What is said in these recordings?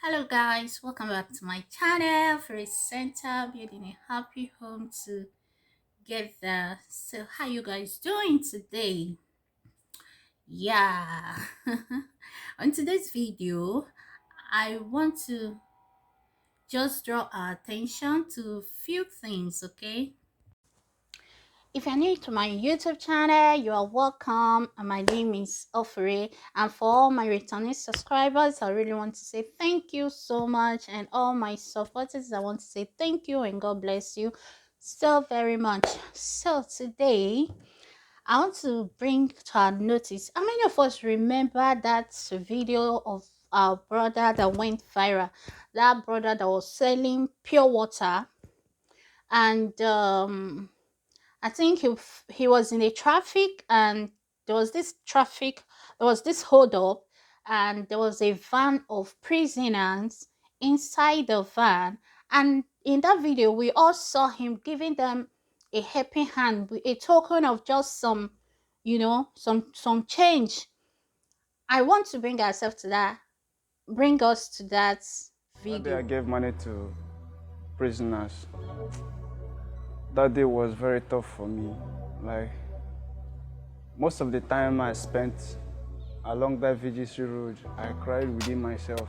Hello guys, welcome back to my channel for a center building a happy home together. So how you guys doing today? Yeah. On today's video, I want to just draw our attention to a few things, okay? If you're new to my YouTube channel, you are welcome. And my name is Ofre. And for all my returning subscribers, I really want to say thank you so much. And all my supporters, I want to say thank you and God bless you so very much. So today, I want to bring to our notice. How many of us remember that video of our brother that went viral? That brother that was selling pure water and I think he was in a traffic and there was this traffic, there was this hold up, and there was a van of prisoners inside the van. And in that video, we all saw him giving them a helping hand, with a token of just some, some change. I want to bring us to that That day I video. gave money to prisoners. That day was very tough for me. Like, most of the time I spent along that VGC road, I cried within myself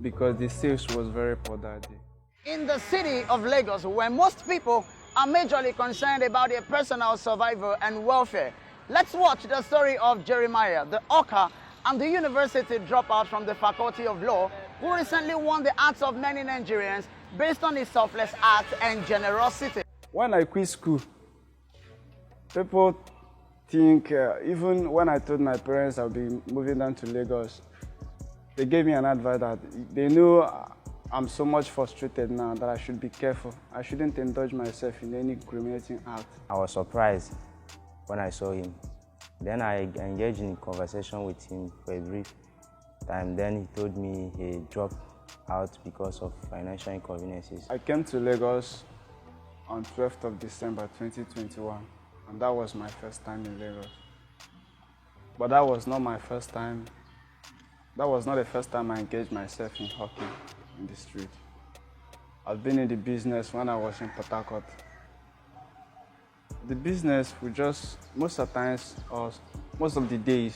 because the sales was very poor that day. In the city of Lagos, where most people are majorly concerned about their personal survival and welfare, let's watch the story of Jeremiah, the hawker and the university dropout from the Faculty of Law, who recently won the hearts of many Nigerians based on his selfless act and generosity. When I quit school, people think, even when I told my parents I'll be moving down to Lagos, they gave me an advice that they know I'm so much frustrated now that I should be careful. I shouldn't indulge myself in any incriminating act. I was surprised when I saw him. Then I engaged in conversation with him for a brief time. Then he told me he dropped out because of financial inconveniences. I came to Lagos on 12th of December 2021, and that was my first time in Lagos. But that was not my first time. That was not the first time I engaged myself in hawking in the street. I've been in the business when I was in Port Harcourt. The business, we just, most of the times, or most of the days,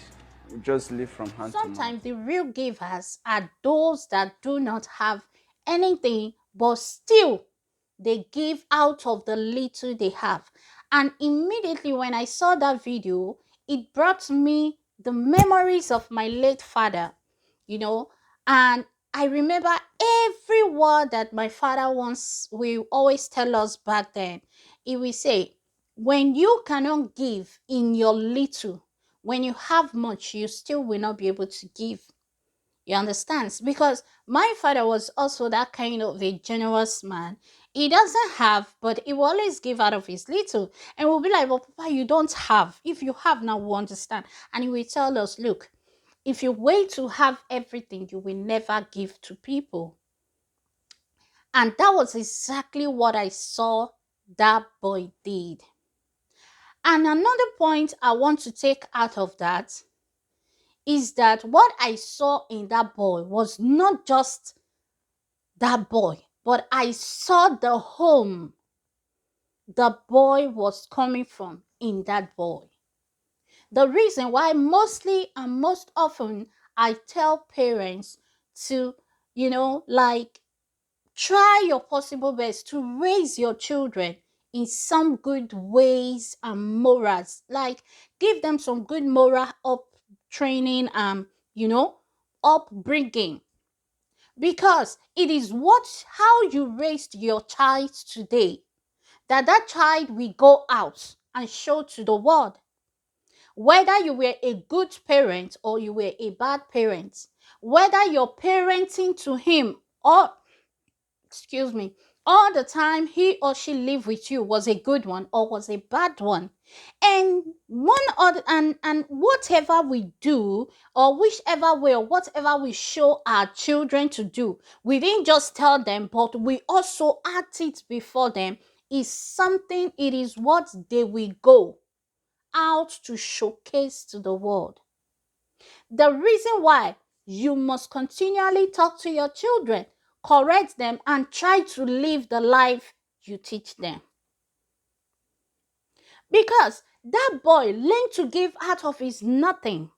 we just live from hand to mouth. Sometimes the real givers are those that do not have anything, but still they give out of the little they have. And immediately when I saw that video, it brought me the memories of my late father, and I remember every word that my father once will always tell us back then. He will say, when you cannot give in your little, when you have much, you still will not be able to give. You understand? Because my father was also that kind of a generous man. He doesn't have, but he will always give out of his little. And we'll be like, well, Papa, you don't have. If you have now, we understand. And he will tell us, look, if you wait to have everything, you will never give to people. And that was exactly what I saw that boy did. And another point I want to take out of that is that what I saw in that boy was not just that boy, but I saw the home the boy was coming from in that boy. The reason why mostly and most often I tell parents to, like, try your possible best to raise your children in some good ways and morals. Like, give them some good moral up training and, upbringing. Because it is how you raised your child today that child will go out and show to the world. Whether you were a good parent or you were a bad parent, whether your parenting to him or excuse me, all the time he or she lived with you was a good one or was a bad one. And one other and whatever we do, or whichever way or whatever we show our children to do, we didn't just tell them, but we also act it before them, is something, it is what they will go out to showcase to the world. The reason why you must continually talk to your children, correct them, and try to live the life you teach them. Because that boy learned to give out of his nothing,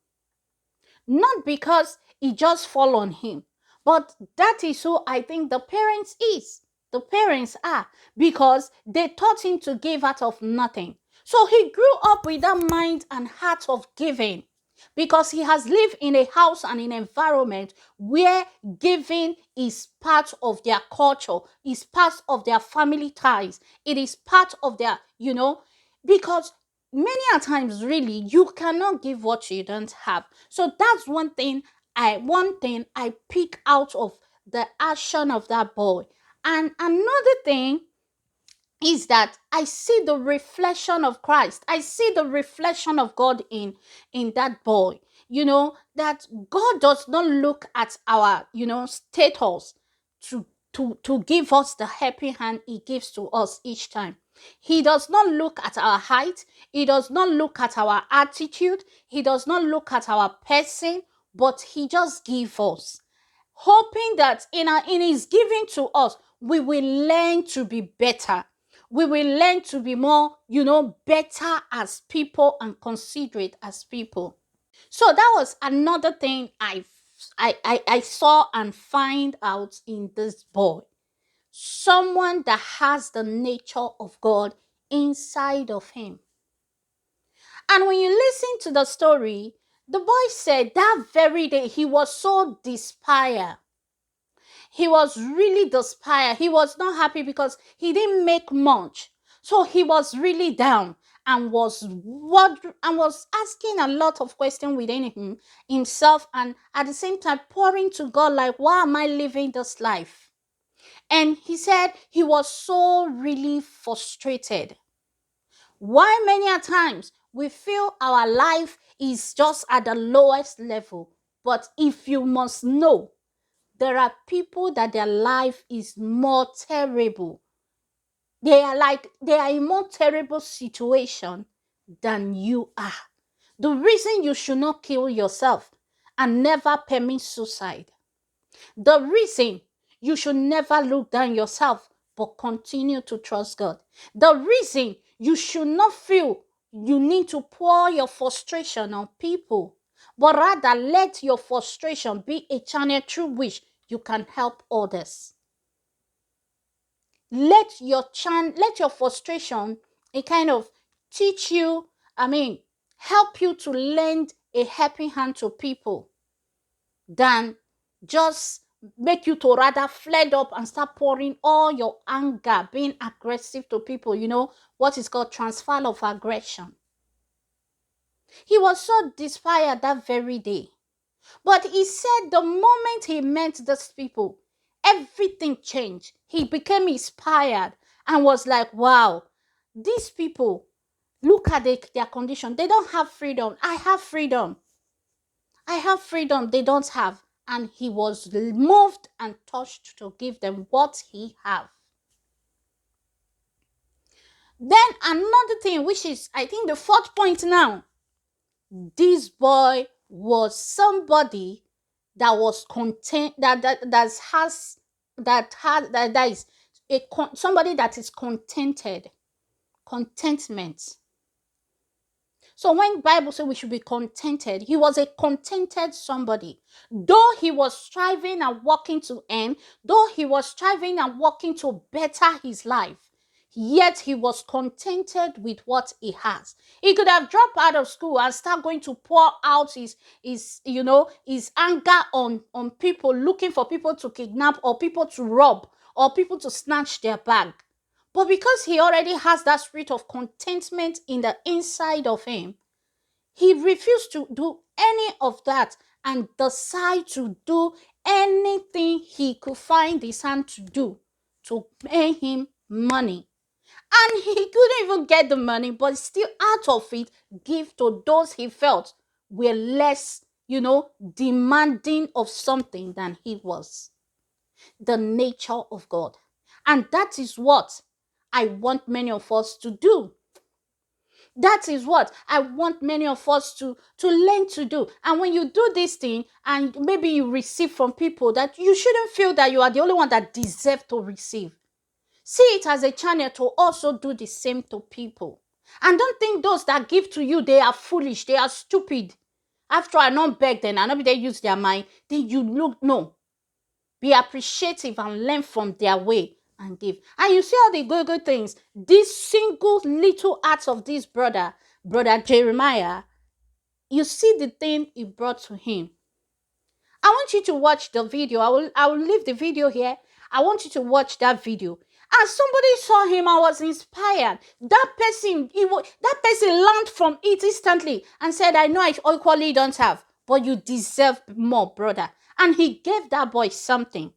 not because it just fall on him, but that is who I think the parents is. The parents are, because they taught him to give out of nothing. So he grew up with that mind and heart of giving, because he has lived in a house and an environment where giving is part of their culture, is part of their family ties, it is part of their, because many a times really you cannot give what you don't have. So that's one thing I pick out of the action of that boy. And another thing is that I see the reflection of Christ. I see the reflection of God in that boy. That God does not look at our, status to to give us the happy hand he gives to us each time. He does not look at our height. He does not look at our attitude. He does not look at our person, but he just gives us, hoping that in his giving to us, we will learn to be better. We will learn to be more, better as people and considerate as people. So that was another thing I saw and find out in this boy. Someone that has the nature of God inside of him. And when you listen to the story, the boy said that very day he was so despair. He was really despair. He was not happy because he didn't make much. So he was really down and was asking a lot of questions within himself, and at the same time pouring to God like, why am I living this life? And he said he was so really frustrated. Why many a times we feel our life is just at the lowest level. But if you must know, there are people that their life is more terrible. They are in more terrible situation than you are. The reason you should not kill yourself and never permit suicide. The reason you should never look down yourself but continue to trust God. The reason you should not feel you need to pour your frustration on people, but rather let your frustration be a channel through which you can help others. Let your frustration it kind of teach you, help you to lend a helping hand to people than just make you to rather fled up and start pouring all your anger, being aggressive to people, what is called transfer of aggression. He was so inspired that very day. But he said the moment he met these people, everything changed. He became inspired and was like, wow, these people, look at their condition. They don't have freedom. I have freedom. I have freedom they don't have. And he was moved and touched to give them what he have. Then another thing, which is, I think, the fourth point now. This boy was somebody that was content, that is somebody that is contented, contentment. So when Bible says we should be contented, he was a contented somebody. Though he was striving and working to end, though he was striving and working to better his life, yet he was contented with what he has. He could have dropped out of school and start going to pour out his anger on people, looking for people to kidnap or people to rob or people to snatch their bag. But because he already has that spirit of contentment in the inside of him, he refused to do any of that and decided to do anything he could find his hand to do to pay him money. And he couldn't even get the money, but still out of it, give to those he felt were less, demanding of something than he was. The nature of God. And that is what I want many of us to do. That is what I want many of us to learn to do. And when you do this thing and maybe you receive from people, that you shouldn't feel that you are the only one that deserve to receive. See it as a channel to also do the same to people. And don't think those that give to you, they are foolish, they are stupid. After I not beg them, I not be they use their mind, then you look, no. Be appreciative and learn from their way and give. And you see all the good things. This single little acts of this brother Jeremiah, you see the thing it brought to him. I want you to watch the video. I will leave the video here. I want you to watch that video. And somebody saw him and was inspired. That person learned from it instantly and said, I know I equally don't have, but you deserve more, brother. And he gave that boy something.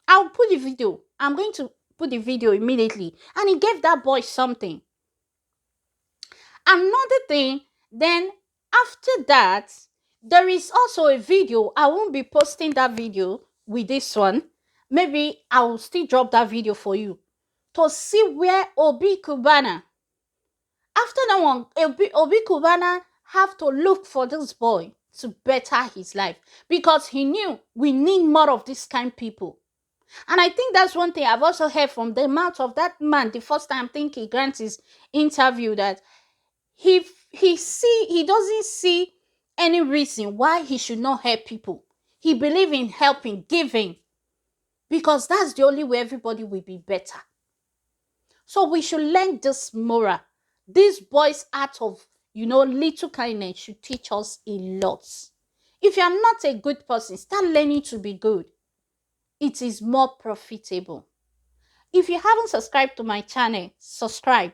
I'll put the video. I'm going to put the video immediately. And he gave that boy something. Another thing, then after that, there is also a video. I won't be posting that video with this one. Maybe I will still drop that video for you to see where Obi Kubana, after that one, Obi Kubana have to look for this boy to better his life, because he knew we need more of this kind of people. And I think that's one thing I've also heard from the mouth of that man the first time I think he grants his interview, that he doesn't see any reason why he should not help people. He believes in helping, giving, because that's the only way everybody will be better. So we should learn this moral. These boys' art of, little kindness should teach us a lot. If you are not a good person, start learning to be good. It is more profitable. If you haven't subscribed to my channel, subscribe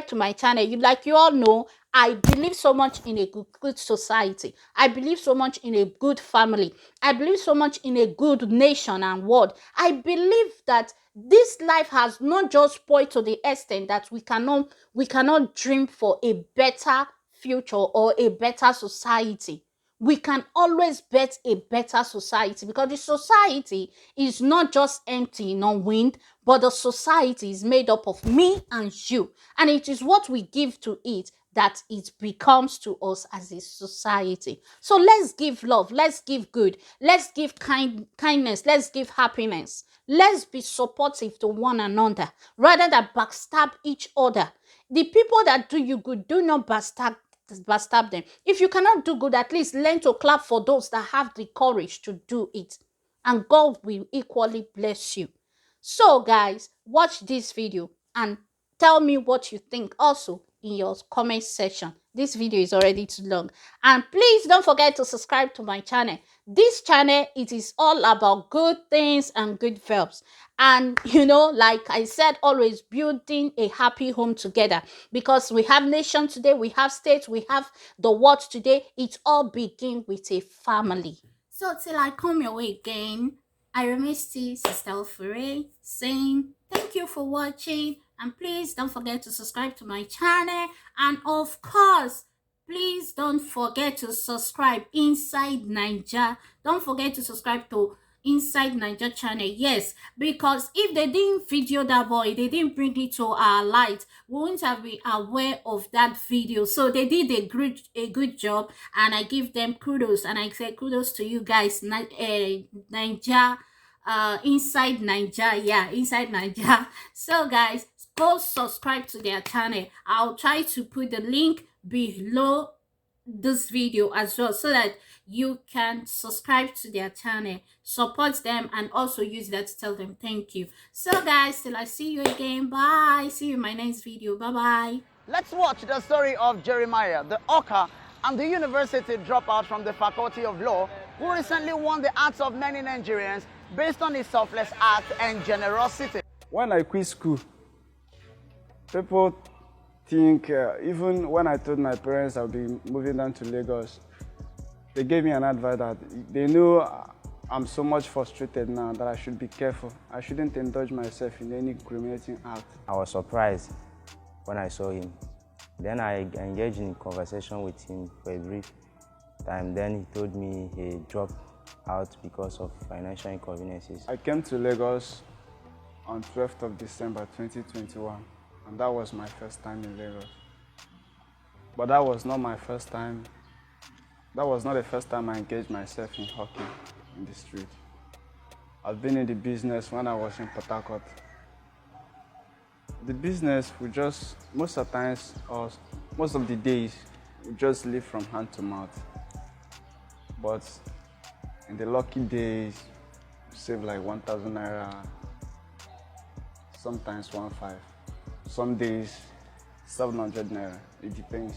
to my channel. You all know, I believe so much in a good society. I believe so much in a good family. I believe so much in a good nation and world. I believe that this life has not just spoiled to the extent that we cannot dream for a better future or a better society. We can always bet a better society, because the society is not just empty, no wind, but the society is made up of me and you. And it is what we give to it that it becomes to us as a society. So let's give love, let's give good, let's give kindness, let's give happiness. Let's be supportive to one another rather than backstab each other. The people that do you good, do not backstab them. If you cannot do good, at least learn to clap for those that have the courage to do it, and God will equally bless you. So guys, watch this video and tell me what you think also in your comment section. This video is already too long, and please don't forget to subscribe to my channel. This channel, it is all about good things and good verbs, and like I said, always building a happy home together, because we have nation today, we have states, we have the world today. It all begins with a family. So till I come your way again, I remain still Sister Ofure, saying thank you for watching, and please don't forget to subscribe to my channel, and of course, please don't forget to subscribe Inside Naija. Don't forget to subscribe to Inside Naija channel. Yes, because if they didn't video that boy, they didn't bring it to our light, we wouldn't have been aware of that video. So they did a good job, and I give them kudos, and I say kudos to you guys. Naija, Inside Naija, yeah, Inside Naija. So guys, go subscribe to their channel. I'll try to put the link below this video as well, so that you can subscribe to their channel, support them, and also use that to tell them thank you. So guys, till I see you again, bye. See you in my next video. Bye. Let's watch the story of Jeremiah, the Oka and the university dropout from the Faculty of Law, who recently won the hearts of many Nigerians based on his selfless act and generosity. When I quit school, people think, even when I told my parents I'll be moving down to Lagos, they gave me an advice that they know I'm so much frustrated now that I should be careful. I shouldn't indulge myself in any criminating act. I was surprised when I saw him. Then I engaged in conversation with him for a brief time. Then he told me he dropped out because of financial inconveniences. I came to Lagos on 12th of December 2021. and that was my first time in Lagos. But that was not my first time. That was not the first time I engaged myself in hockey in the street. I've been in the business when I was in Port Harcourt. The business, we just, most of the times, or most of the days, we just live from hand to mouth. But in the lucky days, we save like 1,000 naira, sometimes 1,500. Some days, 700 naira, it depends.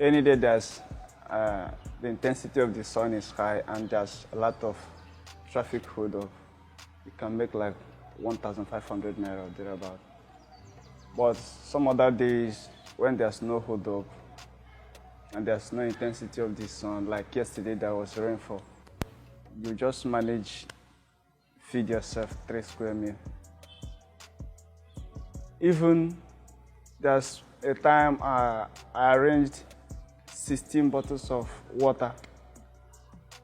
Any day there's the intensity of the sun is high and there's a lot of traffic hold up, you can make like 1,500 naira or thereabout. But some other days, when there's no hold up and there's no intensity of the sun, like yesterday there was rainfall, you just manage feed yourself 3 square meal. Even there's a time I arranged 16 bottles of water.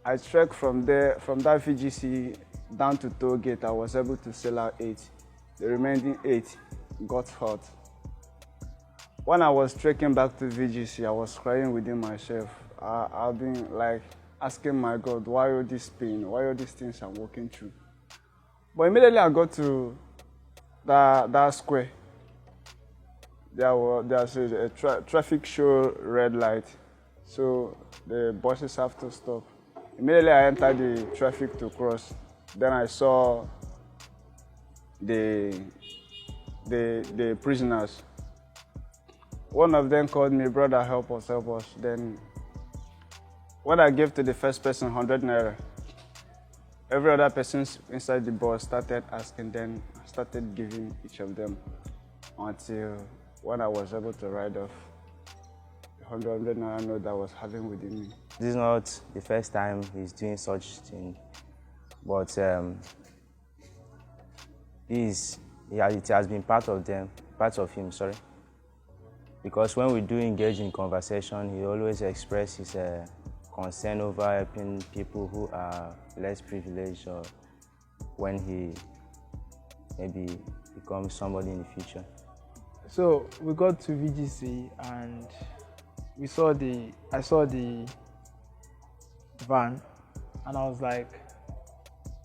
I trekked from that VGC down to toll gate. I was able to sell out 8. The remaining 8 got hot. When I was trekking back to VGC, I was crying within myself. I've been like asking my God, why all this pain? Why all these things I'm walking through? But immediately I got to that square. There's a traffic show red light, so the buses have to stop. Immediately I entered the traffic to cross. Then I saw the prisoners. One of them called me, brother, help us, help us. Then when I gave to the first person 100 naira, every other person inside the bus started asking, then I started giving each of them until when I was able to write off the 100 naira note that I was having within me. This is not the first time he's doing such thing, but it has been part of him, sorry. Because when we do engage in conversation, he always expresses his concern over helping people who are less privileged, or when he maybe becomes somebody in the future. So we got to VGC and I saw the van, and I was like,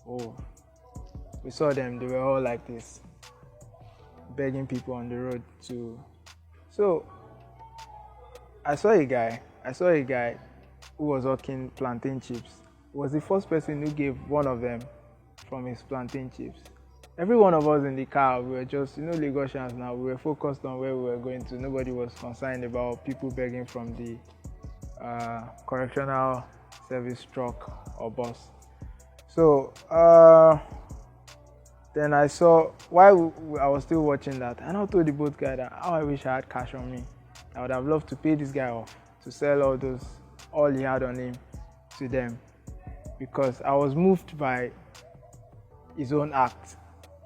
oh, we saw them, they were all like this, begging people on the road to. So I saw a guy who was hawking plantain chips. He was the first person who gave one of them from his plantain chips. Every one of us in the car, we were just, Lagosians now, we were focused on where we were going to. Nobody was concerned about people begging from the correctional service truck or bus. So then I saw, while I was still watching that, and I told the boat guy that, I wish I had cash on me. I would have loved to pay this guy off, to sell all he had on him to them, because I was moved by his own act.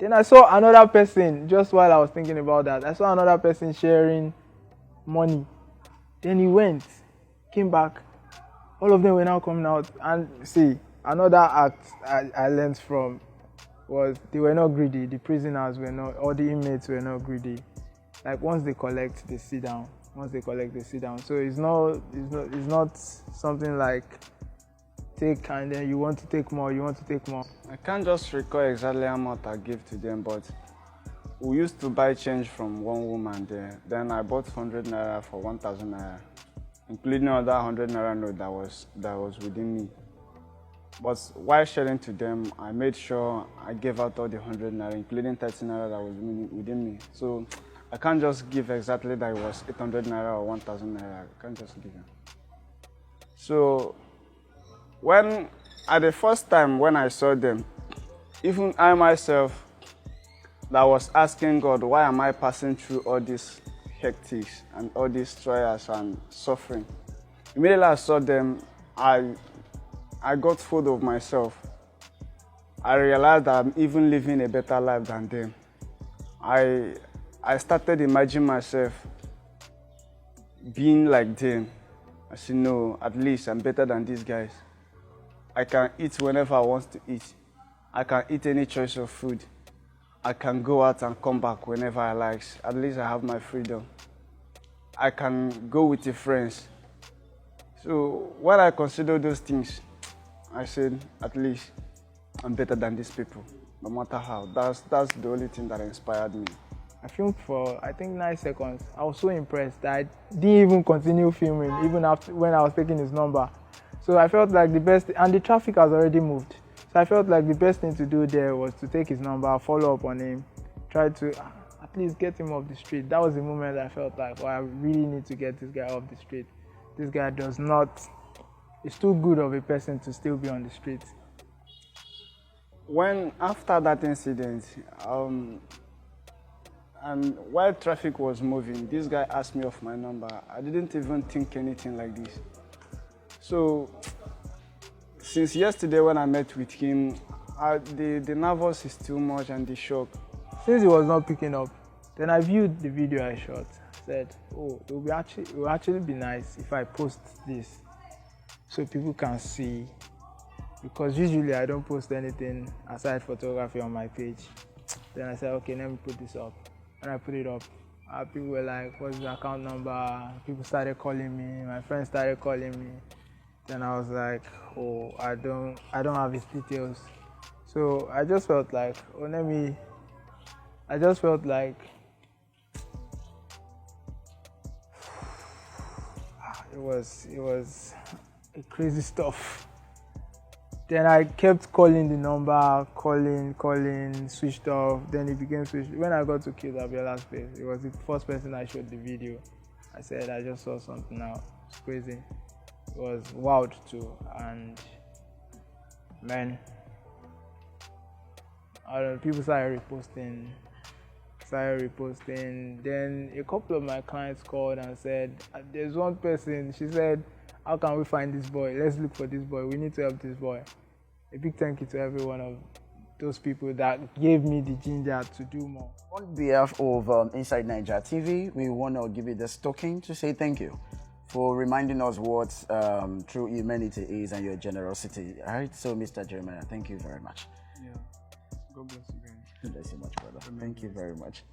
Then I saw another person, just while I was thinking about that, I saw another person sharing money. Then he went, came back, all of them were now coming out. And see, another act I learned from was they were not greedy. The prisoners were not, or the inmates were not greedy. Like once they collect, they sit down. Once they collect, they sit down. So it's not something like take and then you want to take more. I can't just recall exactly how much I gave to them, but we used to buy change from one woman there. Then I bought 100 naira for 1,000 naira, including another 100 naira note that was within me. But while sharing to them, I made sure I gave out all the 100 naira, including 30 naira that was within me. So I can't just give exactly that it was 800 naira or 1,000 naira. I can't just give them. So at the first time when I saw them, even I myself, that was asking God, why am I passing through all these hectics and all these trials and suffering? Immediately I saw them, I got full of myself. I realized that I'm even living a better life than them. I started imagining myself being like them. I said, no, at least I'm better than these guys. I can eat whenever I want to eat. I can eat any choice of food. I can go out and come back whenever I like. At least I have my freedom. I can go with the friends. So when I consider those things, I said, at least I'm better than these people, no matter how. That's the only thing that inspired me. I filmed for, I think, 9 seconds. I was so impressed that I didn't even continue filming, even after when I was taking his number. So I felt like the best, and the traffic has already moved. So I felt like the best thing to do there was to take his number, follow up on him, try to at least get him off the street. That was the moment I felt like, oh, I really need to get this guy off the street. This guy does not, he's too good of a person to still be on the street. When after that incident, and while traffic was moving, this guy asked me of my number. I didn't even think anything like this. So since yesterday when I met with him, the nervous is too much and the shock. Since he was not picking up, then I viewed the video I shot. Said, oh, it will actually be nice if I post this so people can see, because usually I don't post anything aside photography on my page. Then I said, okay, let me put this up. And I put it up. People were like, what's the account number? People started calling me. My friends started calling me. Then I was like, oh, I don't have his details. So I just felt like, it was a crazy stuff. Then I kept calling the number, calling, switched off. Then it became switched. When I got to Kid Abiola's place, it was the first person I showed the video. I said, I just saw something now. It's crazy. It was wild too. And man, I don't know, people started reposting. Then a couple of my clients called and said, there's one person, she said, how can we find this boy? Let's look for this boy. We need to help this boy. A big thank you to every one of those people that gave me the ginger to do more. On behalf of Inside Niger TV, we want to give you this token to say thank you for reminding us what true humanity is and your generosity. All right, so Mr. Jeremiah, thank you very much. Yeah. God bless you guys. God bless you much, brother. Thank you very much.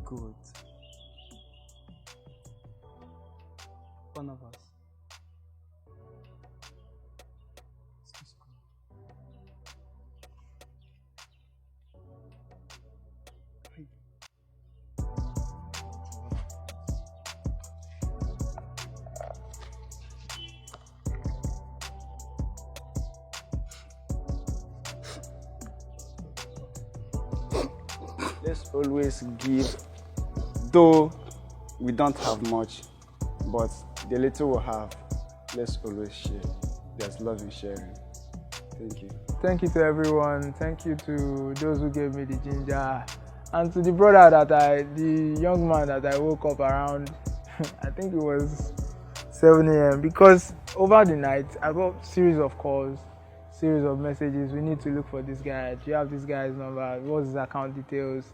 Good. One of us. Let's always give, though we don't have much, but the little we have, let's always share. There's love in sharing. Thank you. Thank you to everyone. Thank you to those who gave me the ginger, and to the brother the young man that I woke up around, I think it was 7 a.m. because over the night I got series of calls, series of messages. We need to look for this guy. Do you have this guy's number? What's his account details?